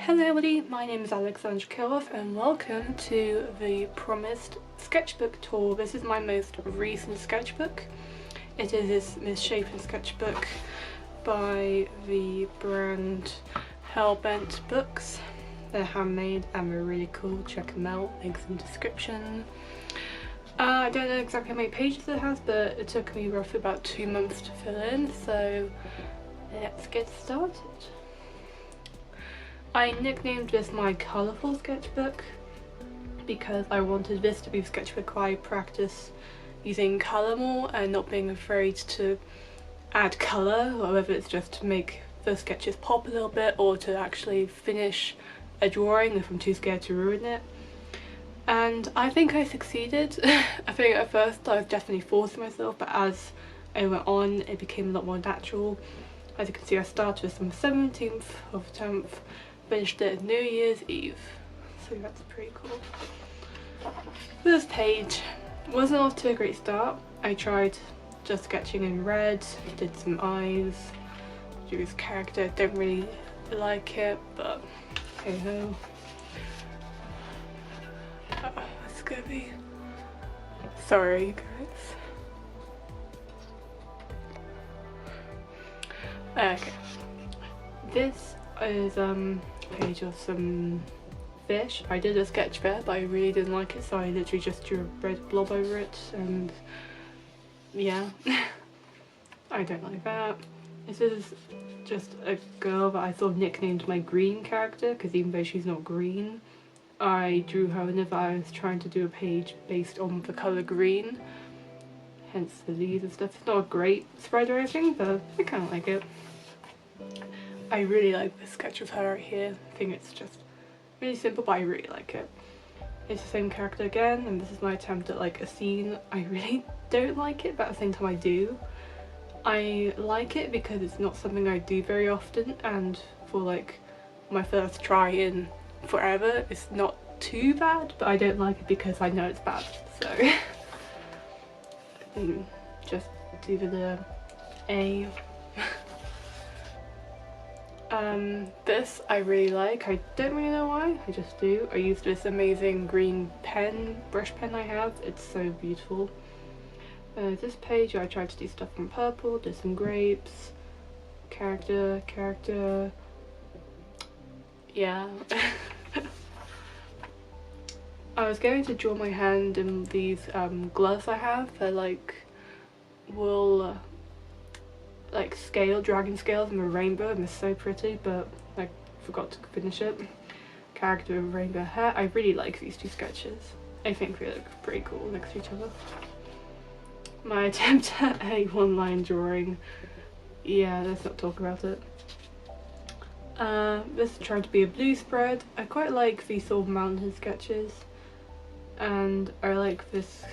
Hello everybody, my name is Alexandra Kiloff and welcome to the promised sketchbook tour. This is my most recent sketchbook. It is this misshapen sketchbook by the brand Helbent books. They're handmade and they're really cool, check them out, links in the description. I don't know exactly how many pages it has, but it took me roughly about 2 months to fill in, so let's get started. I nicknamed this my colourful sketchbook because I wanted this to be the sketchbook where I practice using colour more and not being afraid to add colour, or whether it's just to make the sketches pop a little bit or to actually finish a drawing if I'm too scared to ruin it. And I think I succeeded. I think at first I was definitely forcing myself, but as I went on it became a lot more natural. As you can see, I started this on the 17th of the 10th, finished it New Year's Eve, so that's pretty cool. This page wasn't off to a great start. I tried just sketching in red, did some eyes, drew this character. Don't really like it, but hey ho. It's gonna be sorry guys. Okay, this is page of some fish. I did a sketch there, but I really didn't like it, so I literally just drew a red blob over it, and yeah. I don't like that. This is just a girl that I sort of nicknamed my green character, because even though she's not green, I drew her whenever I was trying to do a page based on the colour green, hence the leaves and stuff. It's not a great spread or anything, but I kind of like it. I really like this sketch of her right here. I think it's just really simple, but I really like it. It's the same character again, and this is my attempt at like a scene. I really don't like it, but at the same time I do. I like it because it's not something I do very often, and for like my first try in forever, it's not too bad, but I don't like it because I know it's bad, so just do the A. This I really like. I don't really know why, I just do. I use this amazing green pen, brush pen I have. It's so beautiful. This page I tried to do stuff from purple, did some grapes, character, yeah. I was going to draw my hand in these gloves I have. They're like wool like scale, dragon scales and a rainbow, and they're so pretty, but I forgot to finish it. Character with rainbow hair. I really like these two sketches. I think they look pretty cool next to each other. My attempt at a one-line drawing. Yeah, let's not talk about it. This is trying to be a blue spread. I quite like these sort of mountain sketches, and I like this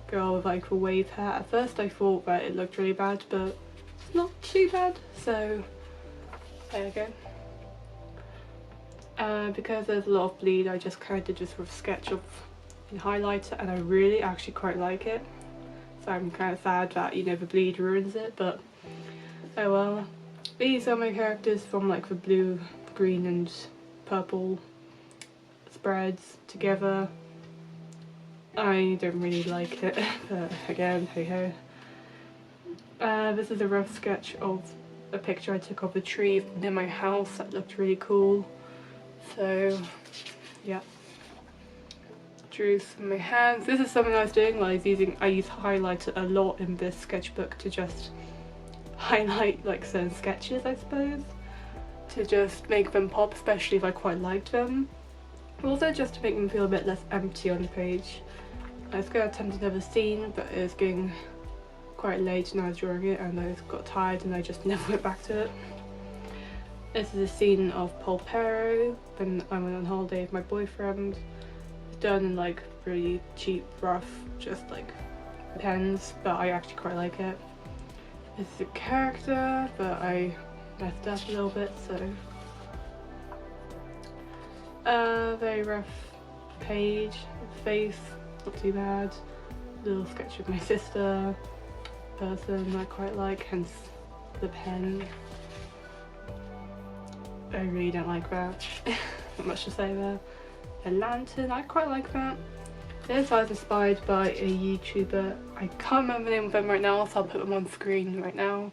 girl with like the wave hair. At first I thought that it looked really bad, but not too bad, so there we go. Because there's a lot of bleed, I just kind of did this with a sketch of in highlighter, and I really actually quite like it, so I'm kind of sad that, you know, the bleed ruins it, but oh well. These are my characters from like the blue, green and purple spreads together. I don't really like it, but again, hey ho. This is a rough sketch of a picture I took of a tree near my house that looked really cool. So yeah, drew some of my hands. This is something I was doing while I use highlighter a lot in this sketchbook to just highlight like certain sketches, I suppose, to just make them pop, especially if I quite liked them. Also just to make them feel a bit less empty on the page. I was going to attempt another scene, but it was getting quite late and I was drawing it, and I got tired and I just never went back to it. This is a scene of Polpero when I went on holiday with my boyfriend. It's done in like really cheap, rough, just like pens, but I actually quite like it. This is a character, but I messed up a little bit, so very rough page. Face, not too bad. Little sketch of my sister. Person I quite like, hence the pen. I really don't like that. not much to say there. A lantern, I quite like that. This I was inspired by a YouTuber, I can't remember the name of them right now, so I'll put them on screen right now.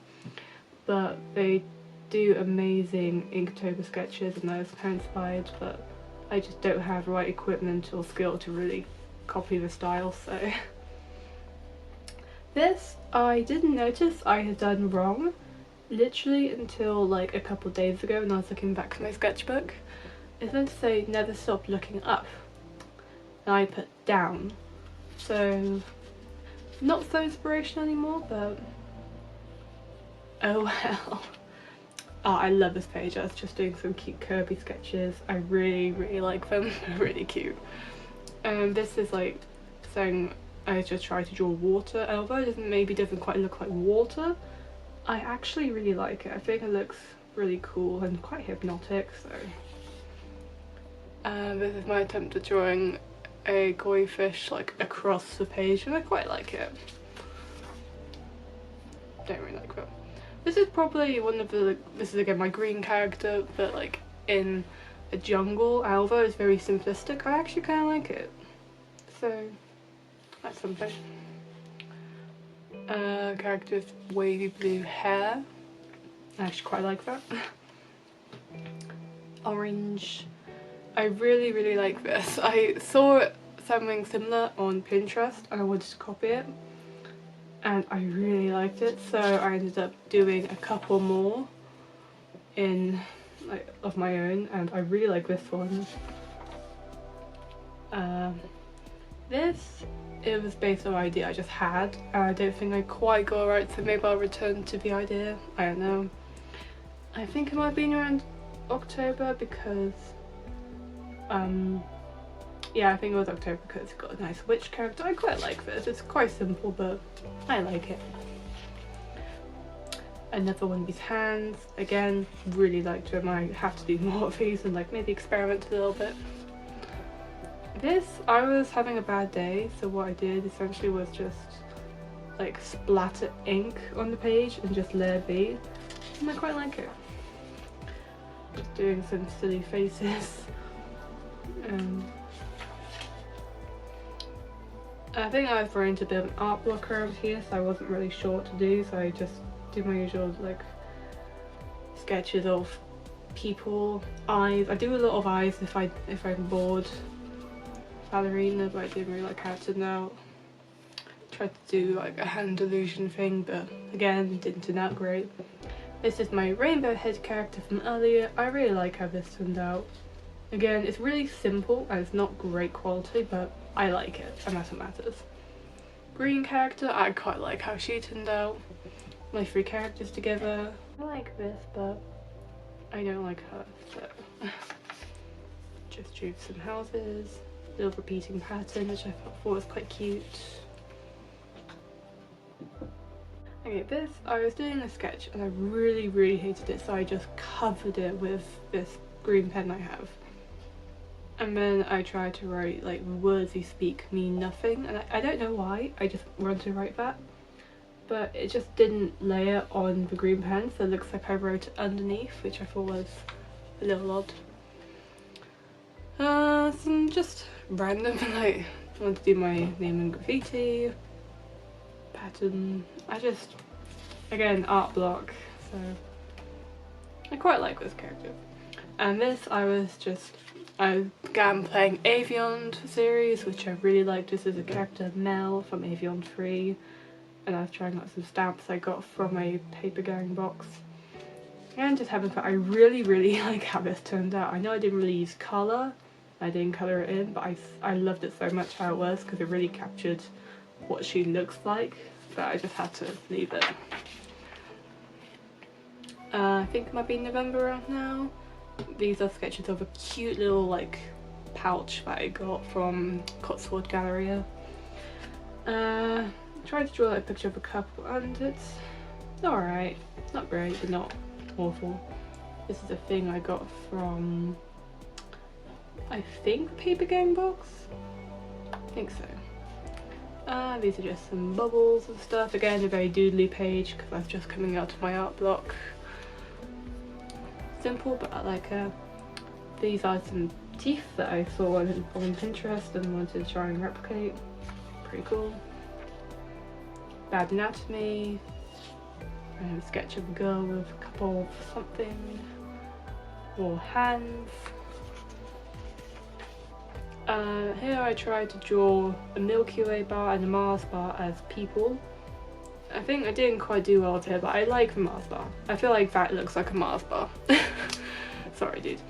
But they do amazing Inktober sketches and I was kind of inspired, but I just don't have the right equipment or skill to really copy the style, so. This I didn't notice I had done wrong literally until like a couple days ago when I was looking back at my sketchbook. It's meant to say never stop looking up and I put down, so not so inspirational anymore, but oh well. Oh, I love this page. I was just doing some cute Kirby sketches. I really like them. They're really cute. This is like saying I just tried to draw water, and although it maybe doesn't quite look like water, I actually really like it. I think it looks really cool and quite hypnotic, so. This is my attempt at drawing a koi fish like across the page, and I quite like it. Don't really like that. This is probably one of the, this is again my green character, but like in a jungle, although it's very simplistic, I actually kind of like it. So that's something. Character with wavy blue hair. I actually quite like that. Orange. I really like this. I saw something similar on Pinterest and I wanted to copy it. And I really liked it, so I ended up doing a couple more in like of my own, and I really like this one. This, it was based on an idea I just had, and I don't think I quite got it right, so maybe I'll return to the idea. I don't know. I think it might have been around October because yeah, I think it was October because it's got a nice witch character. I quite like this. It's quite simple, but I like it. Another one of these hands. Again, really liked them. I have to do more of these and like maybe experiment a little bit. This, I was having a bad day, so what I did essentially was just like splatter ink on the page and just let it be. And I quite like it. Just doing some silly faces. I think I was running into a bit of an art block around here, so I wasn't really sure what to do, so I just did my usual like sketches of people, eyes. I do a lot of eyes if I'm bored. Ballerina, but I didn't really like how to know. Tried to do like a hand illusion thing, but again, didn't turn out great. This is my rainbow head character from earlier. I really like how this turned out. Again, it's really simple and it's not great quality, but I like it, and that's what matters. Green character, I quite like how she turned out. My three characters together. I like this, but I don't like her, so. Just drew some houses, little repeating pattern, which I thought was quite cute. Okay, this, I was doing a sketch and I really hated it, so I just covered it with this green pen I have. And then I tried to write like words you speak mean nothing, and I don't know why, I just wanted to write that. But it just didn't layer on the green pen, so it looks like I wrote it underneath, which I thought was a little odd. Some just random, like, I want to do my name in graffiti, pattern, I just, again, art block, so I quite like this character. And this, I began playing Avion series, which I really liked. This is a character Mel from Avion 3, and I was trying out some stamps I got from a paper gang box. And just having fun. I really like how this turned out. I know I didn't really use colour, I didn't colour it in, but I loved it so much how it was, because it really captured what she looks like, but I just had to leave it. I think it might be November around now. These are sketches of a cute little like pouch that I got from Cotswold Galleria. Tried to draw like, a picture of a couple, and it's alright. Not great, but not awful. This is a thing I got from, I think, Paper Gang Box? I think so. These are just some bubbles and stuff. Again, a very doodly page because I was just coming out of my art block. Simple, but I like her. These are some teeth that I saw on Pinterest and wanted to try and replicate. Pretty cool. Bad anatomy. Sketch of a girl with a couple of something. More hands. Here I tried to draw a Milky Way bar and a Mars bar as people. I think I didn't quite do well here, but I like the Mars bar. I feel like that looks like a Mars bar. Sorry, dude.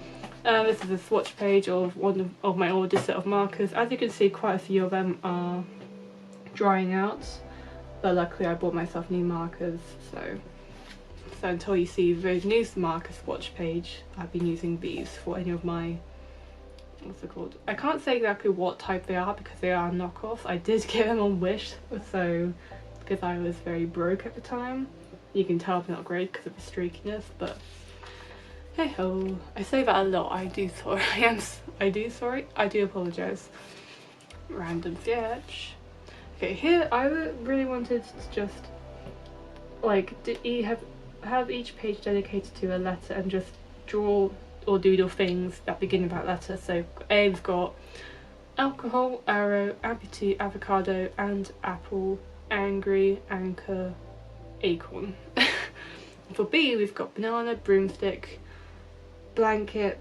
This is a swatch page of one of my oldest set of markers. As you can see, quite a few of them are drying out, but luckily I bought myself new markers, so until you see the new marker swatch page, I've been using these for any of my, what's it called? I can't say exactly what type they are because they are knockoffs. I did get them on Wish, so because I was very broke at the time. You can tell they're not great because of the streakiness, but hey ho. I say that a lot. I do apologise. Random sketch. Okay, here I really wanted to just like have each page dedicated to a letter and just draw or doodle things that begin with that letter. So A's got alcohol, arrow, amputee, avocado, and apple, angry, anchor, acorn. For B we've got banana, broomstick, blanket,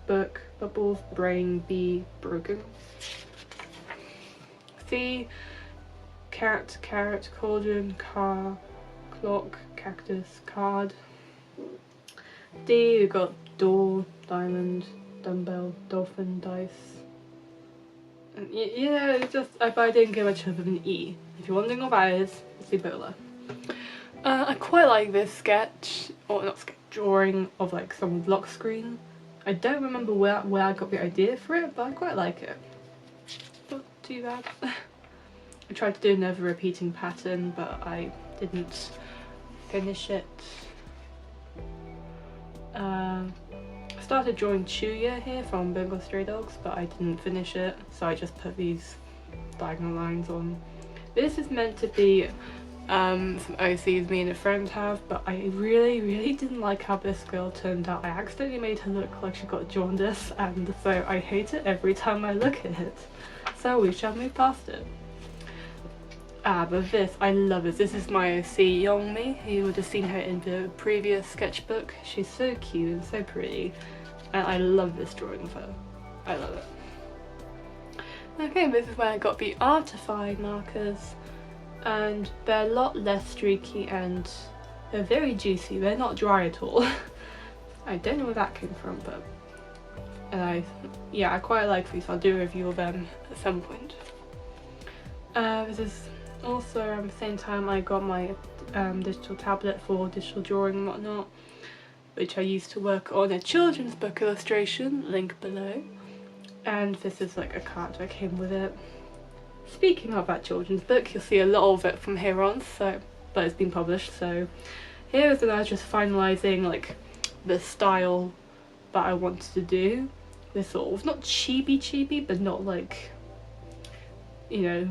book, bubbles, brain, bee, broken. C, cat, carrot, cauldron, car, clock, cactus, card. D, we've got door, diamond, dumbbell, dolphin, dice. And yeah, it's just, I didn't get much of an E. If you're wondering what that is, it's Ebola. I quite like this sketch, or not sketch, drawing of like someone's lock screen. I don't remember where I got the idea for it, but I quite like it. Not too bad. I tried to do another repeating pattern, but I didn't finish it. I started drawing Chuya here from Bengal Stray Dogs, but I didn't finish it, so I just put these diagonal lines on. This is meant to be some OCs me and a friend have, but I really didn't like how this girl turned out. I accidentally made her look like she got jaundice, and so I hate it every time I look at it. So we shall move past it. But this, I love this. This is my OC Youngmi. You would have seen her in the previous sketchbook. She's so cute and so pretty, and I love this drawing of her. I love it. Okay, this is where I got the Artify markers, and they're a lot less streaky and they're very juicy. They're not dry at all. I don't know where that came from, but I quite like these. I'll do a review of them at some point. This is also around the same time I got my digital tablet for digital drawing and whatnot, which I used to work on a children's book illustration, link below. And this is like a card that came with it. Speaking of that children's book, you'll see a lot of it from here on, so, but it's been published, so here is when I was just finalising like the style that I wanted to do. This sort of, not chibi, but not like, you know,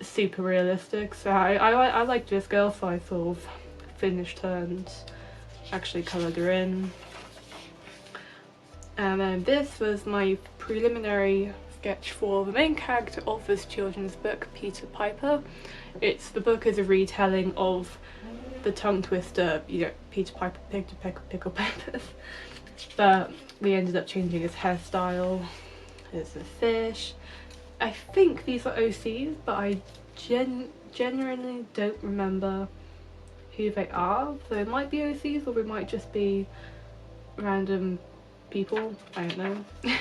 super realistic. So I liked this girl, so I sort of finished her and actually coloured her in. And then this was my preliminary sketch for the main character of this children's book, Peter Piper. The book is a retelling of the tongue twister, you know, Peter Piper picked a peck of pickled peppers, but we ended up changing his hairstyle. There's a fish. I think these are OCs, but I genuinely don't remember who they are. So it might be OCs, or it might just be random people. I don't know.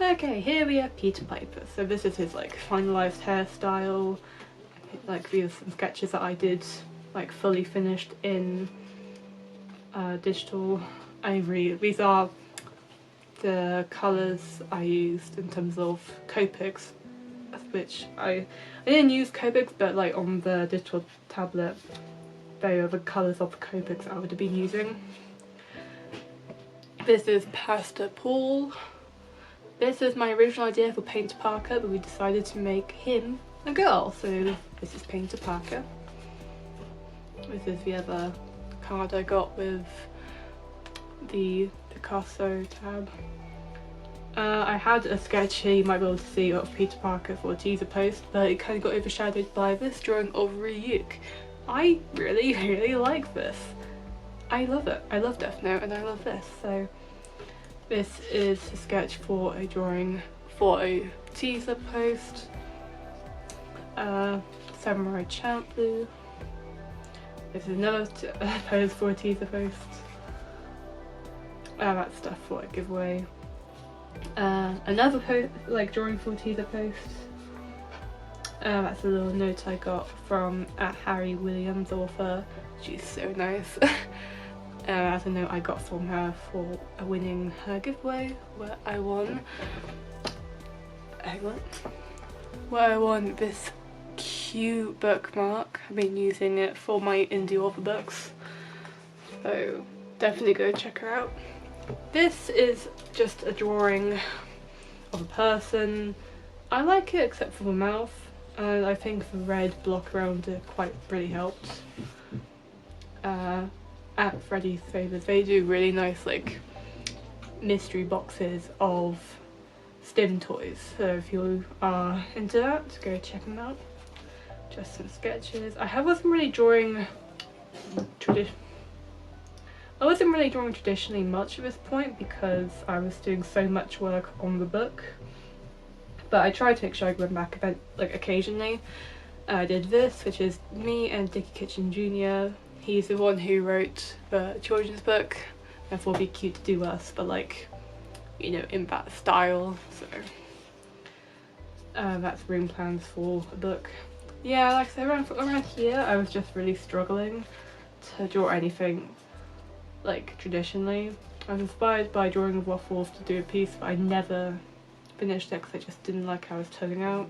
Okay, here we have Peter Piper. So this is his like finalised hairstyle. Like these are some sketches that I did like fully finished in digital. These are the colours I used in terms of Copics, which I didn't use Copics, but like on the digital tablet they are the colours of Copics I would have been using. This is Pastor Paul. This is my original idea for Painter Parker, but we decided to make him a girl, so this is Painter Parker. This is the other card I got with the Picasso tab. I had a sketch here you might be able to see of Peter Parker for a teaser post, but it kind of got overshadowed by this drawing of Ryuk. I really like this. I love it. I love Death Note and I love this. So this is a sketch for a drawing for a teaser post. Samurai Champloo. This is another pose for a teaser post. That's stuff for a giveaway. Another drawing for a teaser post. That's a little note I got from Harry Williams author. She's so nice. That's a note I got from her for winning her giveaway where I won. Hang on. Where I won this cute bookmark. I've been using it for my indie author books. So definitely go check her out. This is just a drawing of a person. I like it except for the mouth, and I think the red block around it really helped. At Freddy's Favours, they do really nice like mystery boxes of Stim toys, so if you are into that, go check them out. Just some sketches. I wasn't really drawing traditionally much at this point because I was doing so much work on the book, but I tried to make sure I went back occasionally. I did this, which is me and Dickie Kitchen Jr. He's the one who wrote the children's book. I thought it'd be cute to do us, but in that style. So that's room plans for a book. Yeah, like I said, around here I was just really struggling to draw anything traditionally. I was inspired by Drawing of Waffles to do a piece, but I never finished it because I just didn't like how it was turning out.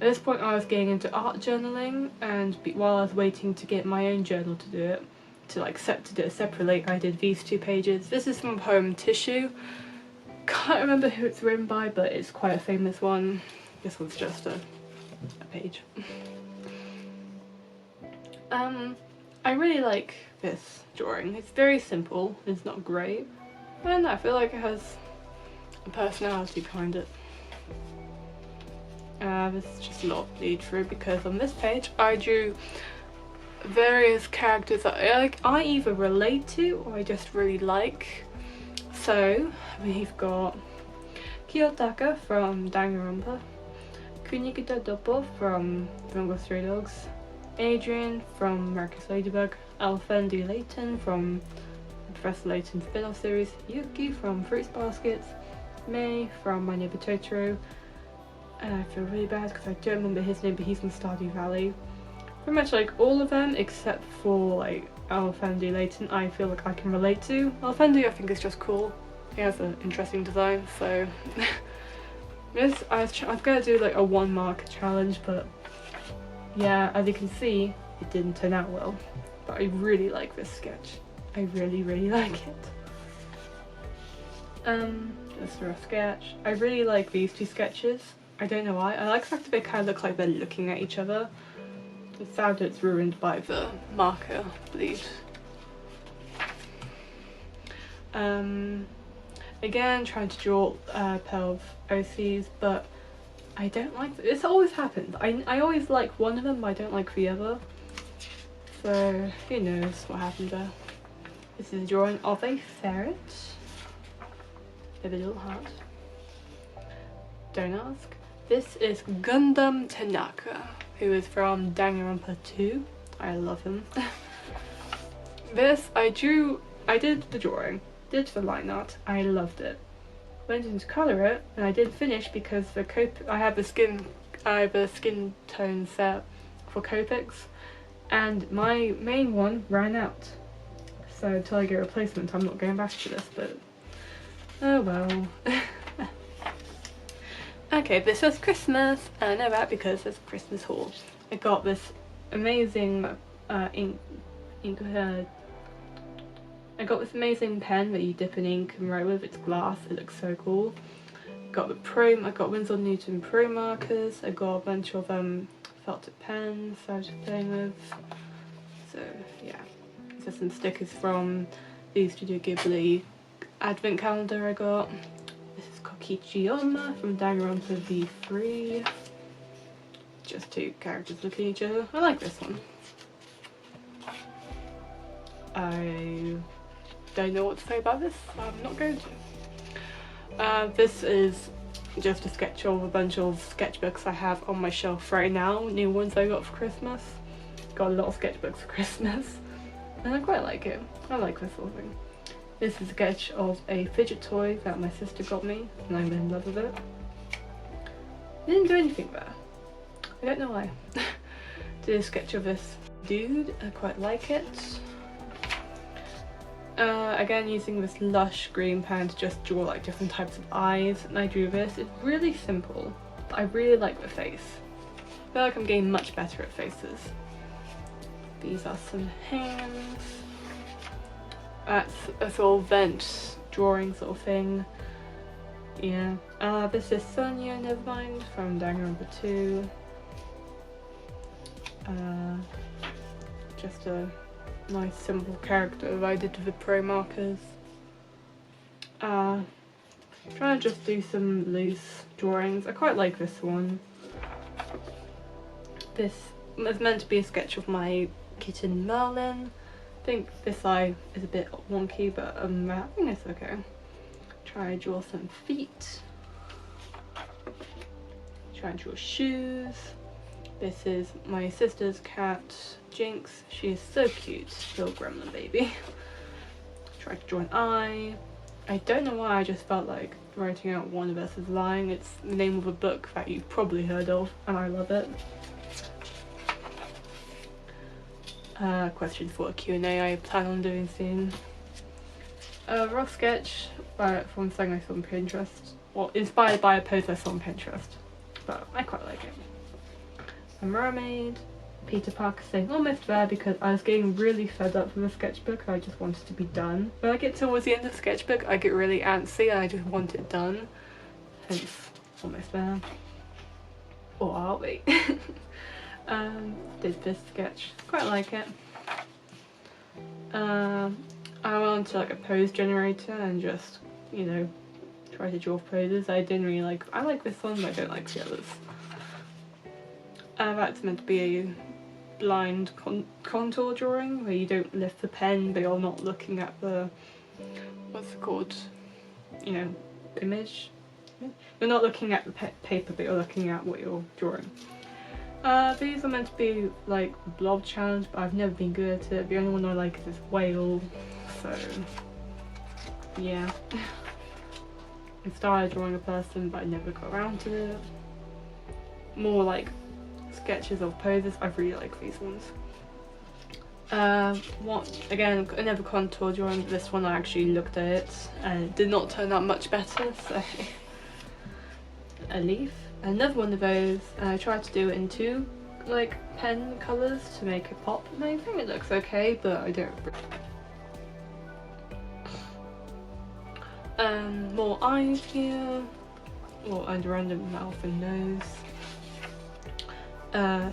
At this point I was getting into art journaling, and while I was waiting to get my own journal to do it, to do it separately, I did these 2 pages. This is from the poem Tissue. Can't remember who it's written by, but it's quite a famous one. This one's just a page. I really like this drawing. It's very simple, it's not great, and I feel like it has a personality behind it. There's just a lot of bleed through because on this page I drew various characters that I either relate to or I just really like. So we've got Kiyotaka from Danganronpa, Kunigita Doppo from Bungo Stray Dogs, Adrian from Marcus Ladybug, Alfendi Layton from Professor Layton spin-off series, Yuki from Fruits Baskets, May from My Neighbor Totoro, and I feel really bad because I don't remember his name, but he's from Stardew Valley. Pretty much all of them except for Alfendi Layton I feel like I can relate to. Alfendi I think is just cool. He has an interesting design, so this I was gonna do a 1 mark challenge, but yeah, as you can see, it didn't turn out well. But I really like this sketch. I really like it. Just for a sketch. I really like these 2 sketches. I don't know why. I like the fact that they kind of look like they're looking at each other. It's sad that it's ruined by the marker bleed. Again, trying to draw a pair of OCs, but I don't like this. Always happens. I always like one of them, but I don't like the other. So who knows what happened there. This is a drawing of a ferret with a little heart. Don't ask. This is Gundam Tanaka, who is from Danganronpa 2. I love him. This I did the drawing, did the line art. I loved it. Went in to colour it, and I didn't finish because I have a skin tone set for Copics, and my main one ran out. So until I get a replacement, I'm not going back to this, but oh well. Okay, this was Christmas, and I know that because it's a Christmas haul. I got this amazing I got this amazing pen that you dip in ink and write with. It's glass, it looks so cool. I got Winsor Newton Pro markers. I got a bunch of felt tip pens I was playing with. So yeah, these are some stickers from the Studio Ghibli advent calendar I got. This is Kokichiyama from Danganronpa V3. Just two characters looking at each other. I like this one. I don't know what to say about this, so I'm not going to. This is just a sketch of a bunch of sketchbooks I have on my shelf right now, new ones I got for Christmas. Got a lot of sketchbooks for Christmas, and I quite like it. I like this sort of thing. This is a sketch of a fidget toy that my sister got me, and I'm in love with it. I didn't do anything there. I don't know why. Did a sketch of this dude, I quite like it. Again, using this lush green pen to just draw like different types of eyes, and I drew this. It's really simple, but I really like the face. I feel like I'm getting much better at faces. These are some hands. That's a sort of vent drawing sort of thing. Yeah. This is Sonia, Nevermind, from Danganronpa 2. Just a nice simple character I did with the pro markers. Trying to just do some loose drawings. I quite like this one. This is meant to be a sketch of my kitten Merlin. I think this eye is a bit wonky, but I think it's okay. Try to draw some feet. Try and draw shoes. This is my sister's cat, Jinx. She is so cute, little gremlin baby. Try to draw an eye. I don't know why I just felt like writing out One of Us is Lying. It's the name of a book that you've probably heard of, and I love it. Questions for a Q&A I plan on doing soon. Rough sketch from something I saw on Pinterest. Well, inspired by a post I saw on Pinterest, but I quite like it. A mermaid, Peter Parker saying almost there because I was getting really fed up with the sketchbook and I just wanted to be done. When I get towards the end of the sketchbook I get really antsy and I just want it done. Hence, almost there. Or are we? Did this sketch, quite like it. I went on to like a pose generator and just, you know, try to draw poses. I didn't really like, I like this one but I don't like the others. That's meant to be a blind contour drawing where you don't lift the pen but you're not looking at the, what's it called, you know, image. You're not looking at the paper but you're looking at what you're drawing. These are meant to be like blob challenge, but I've never been good at it. The only one I like is this whale, so yeah. I started drawing a person but I never got around to it. More like sketches of poses. I really like these ones. Again, another contour drawing. This one I actually looked at it and it did not turn out much better, so a leaf. Another one of those, and I tried to do it in two like pen colours to make it pop, and I think it looks okay, but I don't. More eyes here, or under random mouth and nose.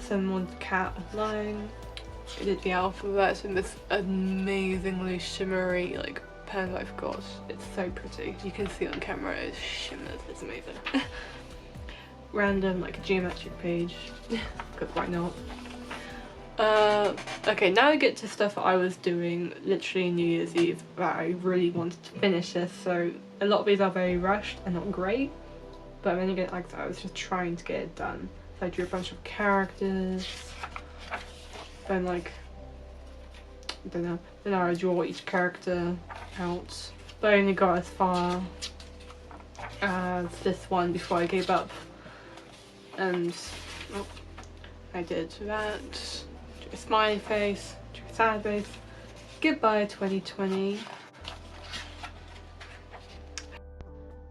Someone's cat lying. I did the alphabet in this amazingly shimmery like pen I've got. It's so pretty. You can see on camera it shimmers. It's amazing. Random like geometric page. Good, why not? Okay, now I get to stuff that I was doing literally New Year's Eve that I really wanted to finish this, so a lot of these are very rushed and not great, but then again, like I was just trying to get it done. So I drew a bunch of characters, then like, I don't know, then I would draw each character out, but I only got as far as this one before I gave up. And oh, I did that, drew a smiley face, drew a sad face, goodbye 2020.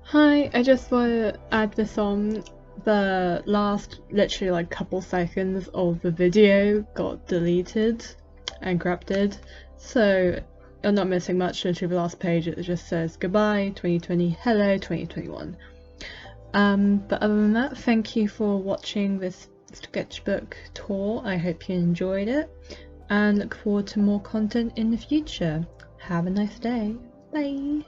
Hi, I just want to add this on. The last literally like couple seconds of the video got deleted and corrupted, so you're not missing much. Literally the last page it just says goodbye 2020, hello 2021. But other than that, thank you for watching this sketchbook tour. I hope you enjoyed it and look forward to more content in the future. Have a nice day. Bye!